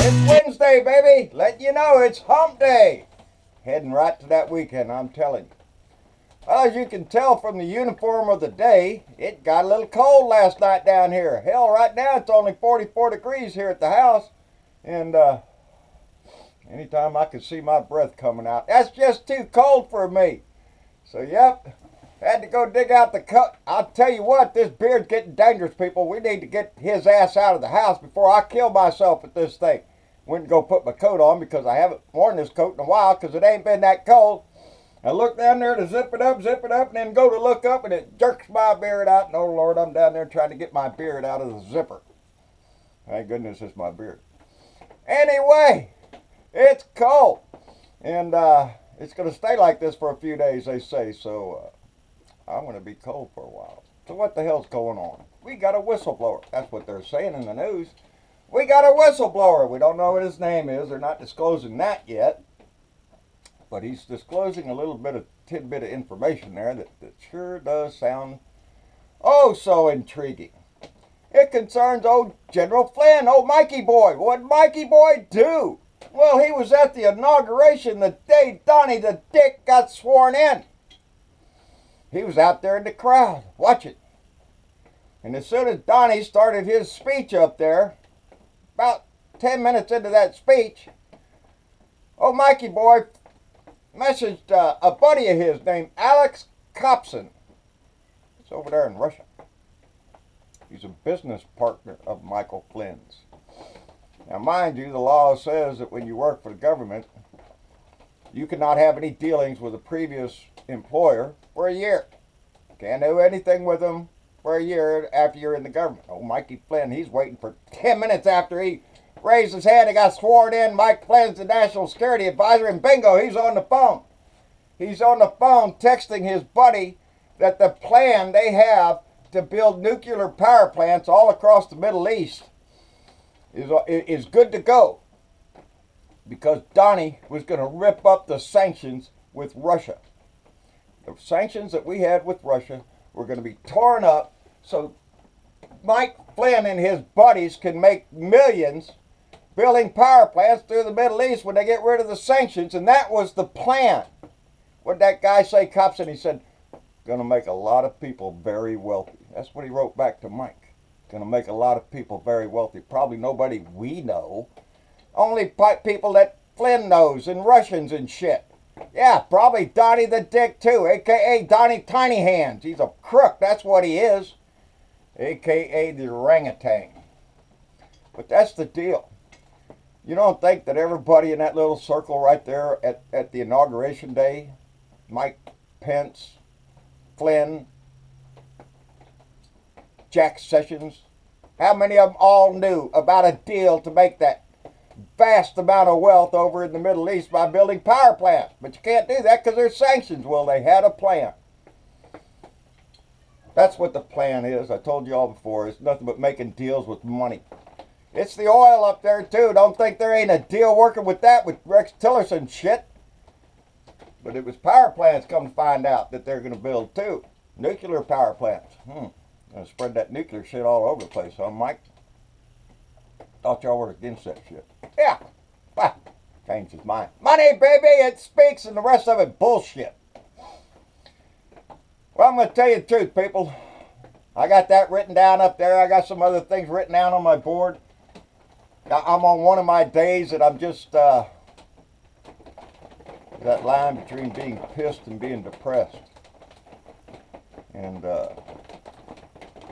It's Wednesday, baby. Letting you know it's hump day. Heading right to that weekend, I'm telling you. Well, as you can tell from the uniform of the day, it got a little cold last night down here. Hell, right now it's only 44 degrees here at the house. And anytime I can see my breath coming out, that's just too cold for me. So, yep, had to go dig out the coat. I'll tell you what, this beard's getting dangerous, people. We need to get his ass out of the house before I kill myself with this thing. Went to go put my coat on because I haven't worn this coat in a while because it ain't been that cold. I look down there to zip it up, and then go to look up and it jerks my beard out. And oh Lord, I'm down there trying to get my beard out of the zipper. Thank goodness it's my beard. Anyway, it's cold. And it's going to stay like this for a few days, they say. So I'm going to be cold for a while. So what the hell's going on? We got a whistleblower. That's what they're saying in the news. We got a whistleblower. We don't know what his name is. They're not disclosing that yet. But he's disclosing a little bit of tidbit of information there that sure does sound oh so intriguing. It concerns old General Flynn, old Mikey boy. What'd Mikey boy do? Well, he was at the inauguration the day Donnie the Dick got sworn in. He was out there in the crowd watching. And as soon as Donnie started his speech up there, about 10 minutes into that speech, old Mikey boy messaged a buddy of his named Alex Kopson. He's over there in Russia. He's a business partner of Michael Flynn's. Now, mind you, the law says that when you work for the government, you cannot have any dealings with a previous employer for a year. Can't do anything with them for a year after you're in the government. Oh, Mikey Flynn, he's waiting for 10 minutes after he raised his hand and got sworn in. Mike Flynn's the National Security Advisor, and bingo, he's on the phone. He's on the phone texting his buddy that the plan they have to build nuclear power plants all across the Middle East is good to go, because Donnie was going to rip up the sanctions with Russia. The sanctions that we had with Russia were going to be torn up so Mike Flynn and his buddies can make millions building power plants through the Middle East when they get rid of the sanctions, and that was the plan. What did that guy say, Copson? He said, going to make a lot of people very wealthy. That's what he wrote back to Mike. Going to make a lot of people very wealthy. Probably nobody we know. Only people that Flynn knows, and Russians and shit. Yeah, probably Donnie the Dick too, a.k.a. Donnie Tiny Hands. He's a crook, that's what he is. A.k.a. the orangutan. But that's the deal. You don't think that everybody in that little circle right there at the inauguration day, Mike Pence, Flynn, Jack Sessions, how many of them all knew about a deal to make that vast amount of wealth over in the Middle East by building power plants? But you can't do that because there's sanctions. Well, they had a plan. That's what the plan is. I told you all before. It's nothing but making deals with money. It's the oil up there, too. Don't think there ain't a deal working with that with Rex Tillerson shit. But it was power plants, come to find out, that they're going to build, too. Nuclear power plants. Gonna spread that nuclear shit all over the place, huh, Mike? Thought y'all were against that shit. Yeah. Bah. Changed his mind. Money, baby, it speaks, and the rest of it bullshit. Well, I'm going to tell you the truth, people. I got that written down up there. I got some other things written down on my board. I'm on one of my days that I'm just, that line between being pissed and being depressed. And,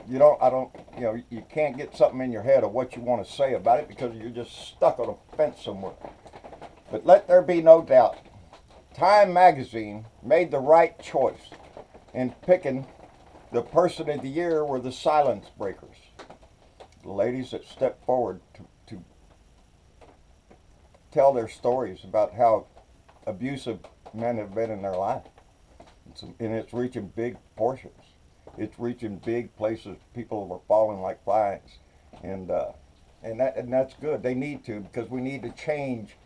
you can't get something in your head of what you want to say about it because you're just stuck on a fence somewhere. But let there be no doubt, Time magazine made the right choice in picking the person of the year were the silence breakers. The ladies that stepped forward to tell their stories about how abusive men have been in their life. And it's reaching big portions. It's reaching big places. People were falling like flies. And that's good. They need to, because we need to change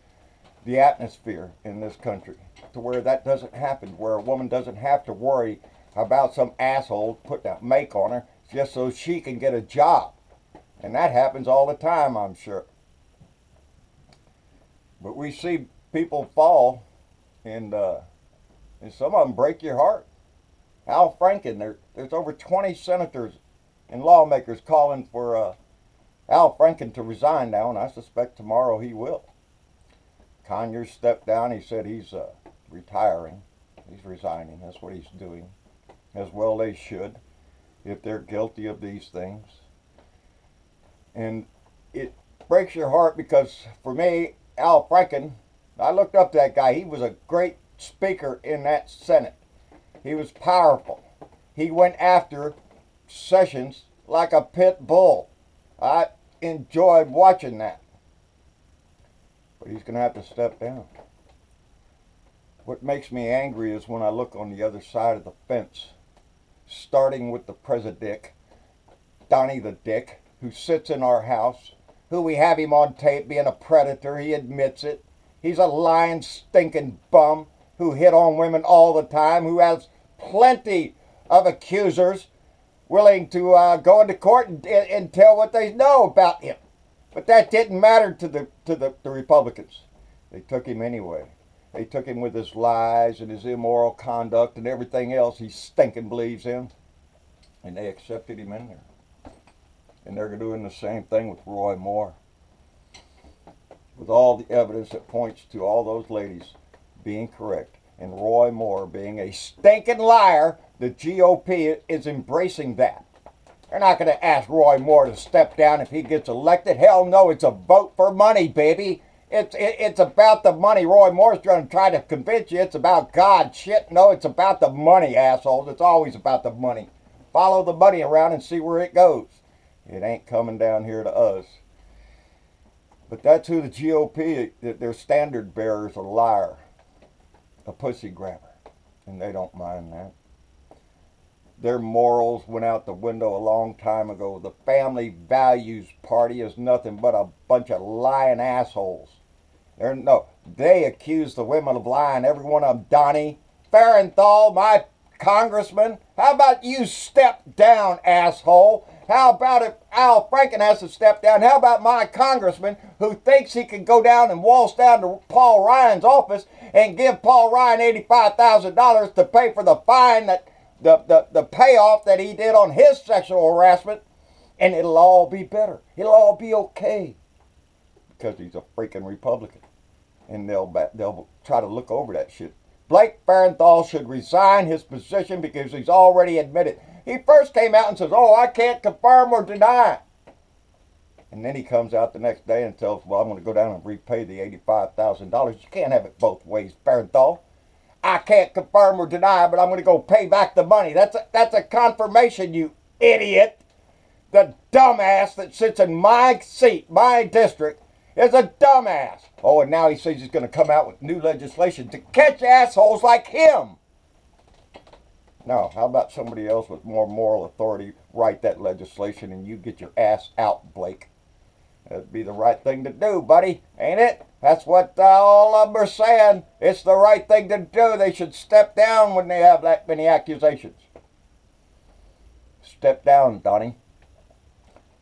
the atmosphere in this country to where that doesn't happen, where a woman doesn't have to worry about some asshole putting a make on her just so she can get a job. And that happens all the time, I'm sure. But we see people fall, and some of them break your heart. Al Franken, there's over 20 senators and lawmakers calling for Al Franken to resign now, and I suspect tomorrow he will. Conyers stepped down. He said he's retiring. He's resigning. That's what he's doing. As well they should, if they're guilty of these things. And it breaks your heart because, for me, Al Franken, I looked up that guy. He was a great speaker in that Senate. He was powerful. He went after Sessions like a pit bull. I enjoyed watching that. But he's going to have to step down. What makes me angry is when I look on the other side of the fence, starting with the president, Donnie the Dick, who sits in our house, who we have him on tape being a predator. He admits it. He's a lying, stinking bum who hit on women all the time, who has plenty of accusers willing to go into court and tell what they know about him. But that didn't matter to the Republicans. They took him anyway. They took him with his lies and his immoral conduct and everything else he stinking believes in. And they accepted him in there. And they're doing the same thing with Roy Moore. With all the evidence that points to all those ladies being correct and Roy Moore being a stinking liar, the GOP is embracing that. They're not going to ask Roy Moore to step down if he gets elected. Hell no, it's a vote for money, baby. It's about the money. Roy Moore's going to try to convince you it's about God. Shit, no, it's about the money, assholes. It's always about the money. Follow the money around and see where it goes. It ain't coming down here to us. But that's who the GOP, their standard bearer is a liar, a pussy grabber, and they don't mind that. Their morals went out the window a long time ago. The Family Values Party is nothing but a bunch of lying assholes. They accuse the women of lying. Every one of them. Donnie Farenthal, my congressman. How about you step down, asshole? How about if Al Franken has to step down? How about my congressman who thinks he can go down and waltz down to Paul Ryan's office and give Paul Ryan $85,000 to pay for the fine, that the payoff that he did on his sexual harassment, and it'll all be better. It'll all be okay. Because he's a freaking Republican. And they'll try to look over that shit. Blake Farenthal should resign his position because he's already admitted. He first came out and says, oh, I can't confirm or deny. And then he comes out the next day and tells, well, I'm going to go down and repay the $85,000. You can't have it both ways, Farenthal. I can't confirm or deny, but I'm going to go pay back the money. That's a confirmation, you idiot. The dumbass that sits in my seat, my district, is a dumbass. Oh, and now he says he's going to come out with new legislation to catch assholes like him. Now, how about somebody else with more moral authority write that legislation and you get your ass out, Blake? That'd be the right thing to do, buddy, ain't it? That's what all of them are saying. It's the right thing to do. They should step down when they have that many accusations. Step down, Donnie.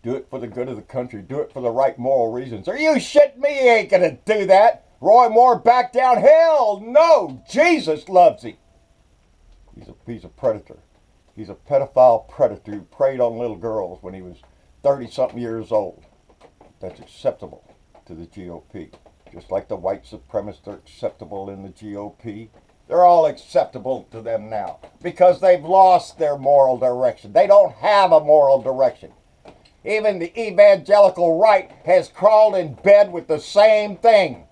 Do it for the good of the country. Do it for the right moral reasons. Are you shitting me? He ain't gonna do that. Roy Moore back down? Hell no. Jesus loves him. He's a predator. He's a pedophile predator who preyed on little girls when he was 30-something years old. That's acceptable to the GOP. Just like the white supremacists are acceptable in the GOP. They're all acceptable to them now because they've lost their moral direction. They don't have a moral direction. Even the evangelical right has crawled in bed with the same thing.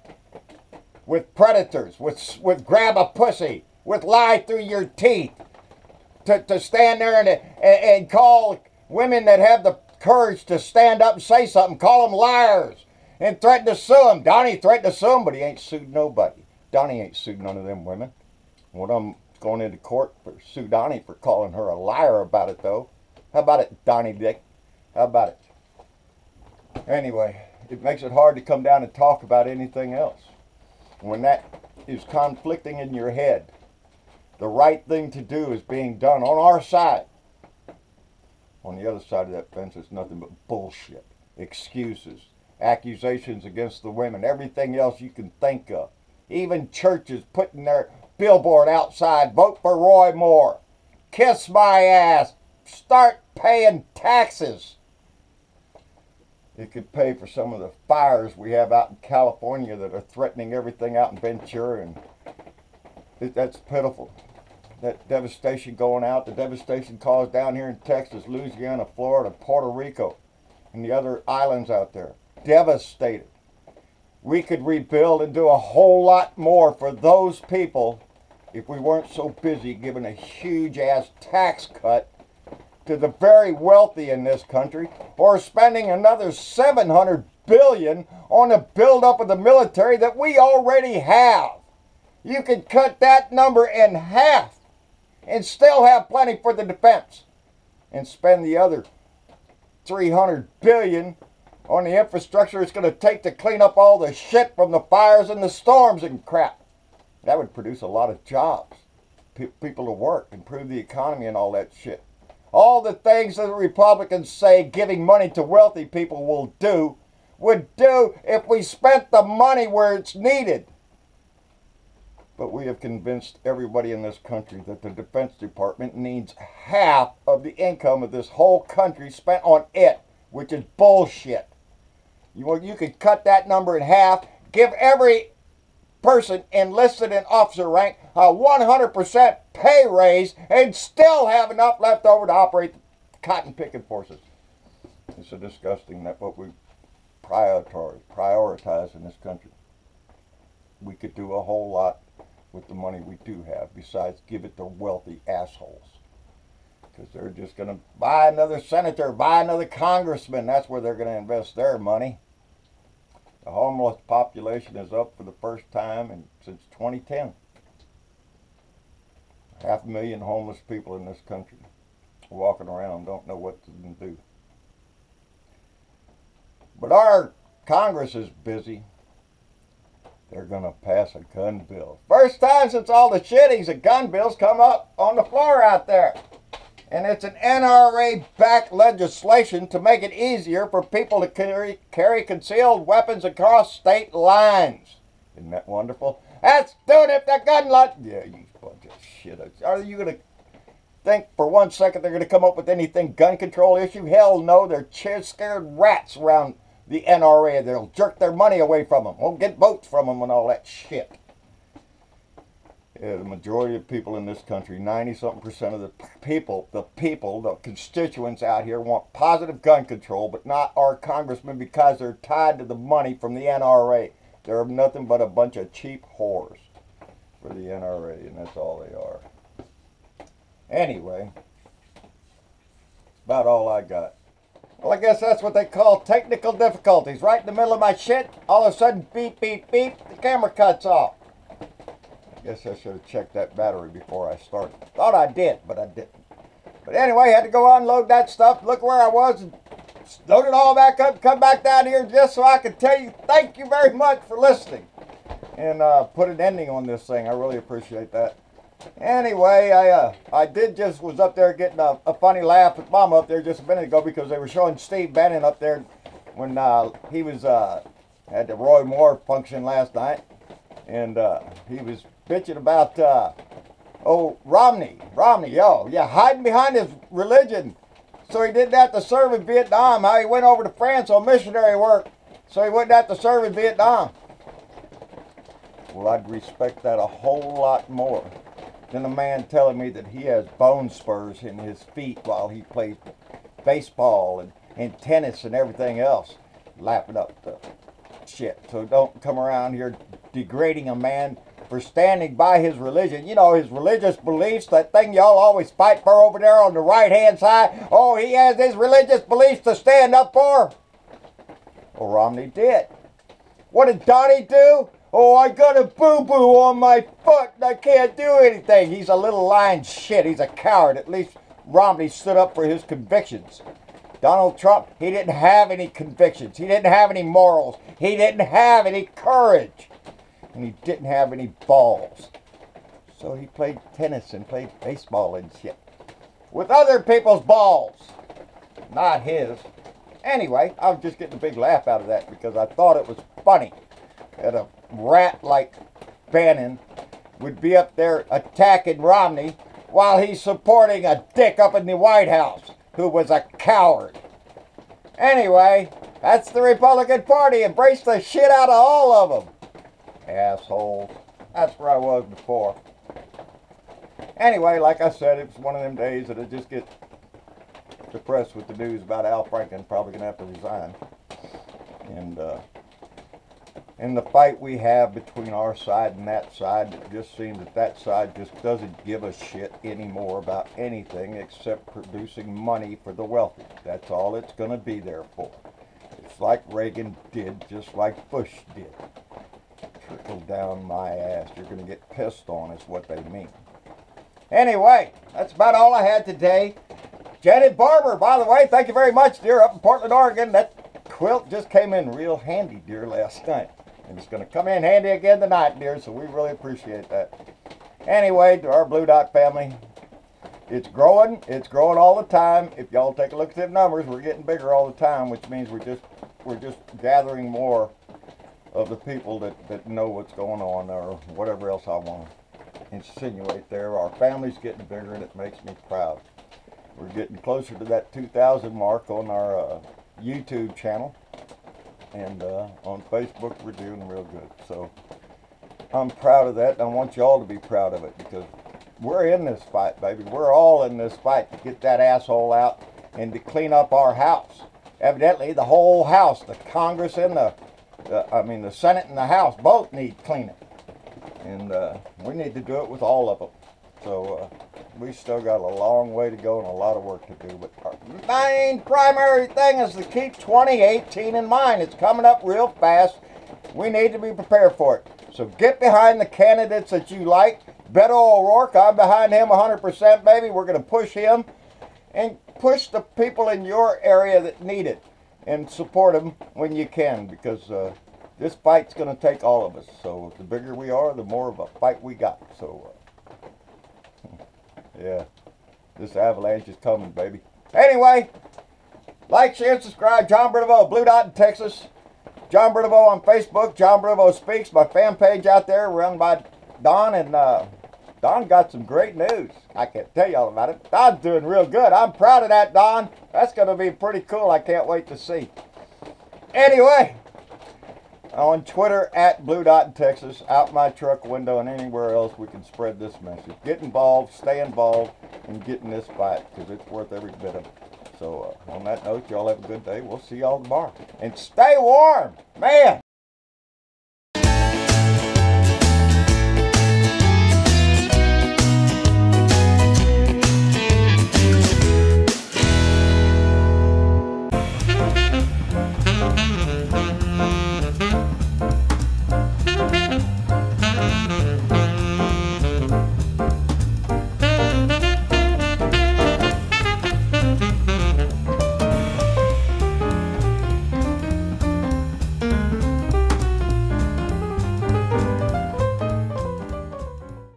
With predators, with grab a pussy, with lie through your teeth. To stand there and call women that have the courage to stand up and say something, call them liars, and threaten to sue them. Donnie threatened to sue them, but he ain't sued nobody. Donnie ain't sued none of them women. One of them going into court for sue Donnie for calling her a liar about it, though. How about it, Donnie Dick? How about it? Anyway, it makes it hard to come down and talk about anything else. When that is conflicting in your head, the right thing to do is being done on our side. On the other side of that fence, it's nothing but bullshit, excuses, accusations against the women, everything else you can think of. Even churches putting their billboard outside, vote for Roy Moore, kiss my ass, start paying taxes. It could pay for some of the fires we have out in California that are threatening everything out in Ventura, and that's pitiful. That devastation going out, the devastation caused down here in Texas, Louisiana, Florida, Puerto Rico, and the other islands out there. Devastated. We could rebuild and do a whole lot more for those people if we weren't so busy giving a huge ass tax cut to the very wealthy in this country, or spending another $700 billion on the buildup of the military that we already have. You could cut that number in half and still have plenty for the defense, and spend the other $300 billion on the infrastructure it's going to take to clean up all the shit from the fires and the storms and crap. That would produce a lot of jobs, people to work, improve the economy and all that shit. All the things that the Republicans say giving money to wealthy people will do, would do if we spent the money where it's needed. But we have convinced everybody in this country that the Defense Department needs half of the income of this whole country spent on it, which is bullshit. You could cut that number in half, give every person enlisted in officer rank a 100% pay raise, and still have enough left over to operate the cotton picking forces. It's so disgusting that what we prioritize in this country. We could do a whole lot with the money we do have, besides give it to wealthy assholes. Because they're just going to buy another senator, buy another congressman. That's where they're going to invest their money. The homeless population is up for the first time since 2010. 500,000 homeless people in this country walking around, don't know what to do. But our Congress is busy. They're going to pass a gun bill. First time since all the shittings of gun bills come up on the floor out there. And it's an NRA-backed legislation to make it easier for people to carry concealed weapons across state lines. Isn't that wonderful? That's doing it, the gun lot. Yeah, you bunch of shit. Are you going to think for 1 second they're going to come up with anything gun control issue? Hell no, they're scared rats around the NRA. They'll jerk their money away from them. Won't get votes from them and all that shit. Yeah, the majority of people in this country, 90-something% of the constituents out here want positive gun control, but not our congressmen because they're tied to the money from the NRA. They're nothing but a bunch of cheap whores for the NRA, and that's all they are. Anyway, that's about all I got. Well, I guess that's what they call technical difficulties. Right in the middle of my shit, all of a sudden, beep, beep, beep, the camera cuts off. Guess I should have checked that battery before I started. Thought I did, but I didn't. But anyway, I had to go unload that stuff, look where I was, and load it all back up, come back down here just so I could tell you thank you very much for listening. And put an ending on this thing. I really appreciate that. Anyway, I was up there getting a funny laugh with Mama up there just a minute ago because they were showing Steve Bannon up there when he was at the Roy Moore function last night. And he was bitching about, Romney, hiding behind his religion so he didn't have to serve in Vietnam, how he went over to France on missionary work so he wouldn't have to serve in Vietnam. Well, I'd respect that a whole lot more than a man telling me that he has bone spurs in his feet while he plays baseball and tennis and everything else, lapping up the shit. So don't come around here degrading a man for standing by his religion. You know, his religious beliefs, that thing y'all always fight for over there on the right-hand side. Oh, he has his religious beliefs to stand up for. Well, Romney did. What did Donnie do? Oh, I got a boo-boo on my foot and I can't do anything. He's a little lying shit. He's a coward. At least Romney stood up for his convictions. Donald Trump, he didn't have any convictions. He didn't have any morals. He didn't have any courage. And he didn't have any balls. So he played tennis and played baseball and shit with other people's balls, not his. Anyway, I was just getting a big laugh out of that because I thought it was funny that a rat like Bannon would be up there attacking Romney while he's supporting a dick up in the White House who was a coward. Anyway, that's the Republican Party. Embrace the shit out of all of them. Assholes. That's where I was before. Anyway, like I said, it was one of them days that I just get depressed with the news about Al Franken probably going to have to resign. And in the fight we have between our side and that side, it just seems that that side just doesn't give a shit anymore about anything except producing money for the wealthy. That's all it's going to be there for. It's like Reagan did, just like Bush did. Trickle down my ass. You're going to get pissed on is what they mean. Anyway, that's about all I had today. Janet Barber, by the way, thank you very much, dear, up in Portland, Oregon. That quilt just came in real handy, dear, last night. And it's going to come in handy again tonight, dear, so we really appreciate that. Anyway, to our Blue Dot family, it's growing all the time. If y'all take a look at the numbers, we're getting bigger all the time, which means we're just gathering more of the people that know what's going on, or whatever else I want to insinuate there. Our family's getting bigger, and it makes me proud. We're getting closer to that 2,000 mark on our YouTube channel. And on Facebook, we're doing real good. So I'm proud of that, and I want you all to be proud of it, because we're in this fight, baby. We're all in this fight to get that asshole out and to clean up our house. Evidently, the whole house, the Congress and the Senate and the House both need cleaning. And we need to do it with all of them. So we still got a long way to go and a lot of work to do. But our main primary thing is to keep 2018 in mind. It's coming up real fast. We need to be prepared for it. So get behind the candidates that you like. Beto O'Rourke, I'm behind him 100%, baby. We're going to push him and push the people in your area that need it, and support them when you can, because this fight's going to take all of us. So the bigger we are, the more of a fight we got. So yeah, this avalanche is coming, baby. Anyway, like, share, and subscribe. John Bernavo, Blue Dot in Texas. John Bernavo on Facebook. John Bernavo Speaks, my fan page out there, run by Don. And Don got some great news. I can't tell y'all about it. Don's doing real good. I'm proud of that, Don. That's going to be pretty cool. I can't wait to see. Anyway, on Twitter, at Blue Dot in Texas, out my truck window, and anywhere else we can spread this message. Get involved, stay involved, and get in this fight, because it's worth every bit of it. So on that note, y'all have a good day. We'll see y'all tomorrow. And stay warm. Man,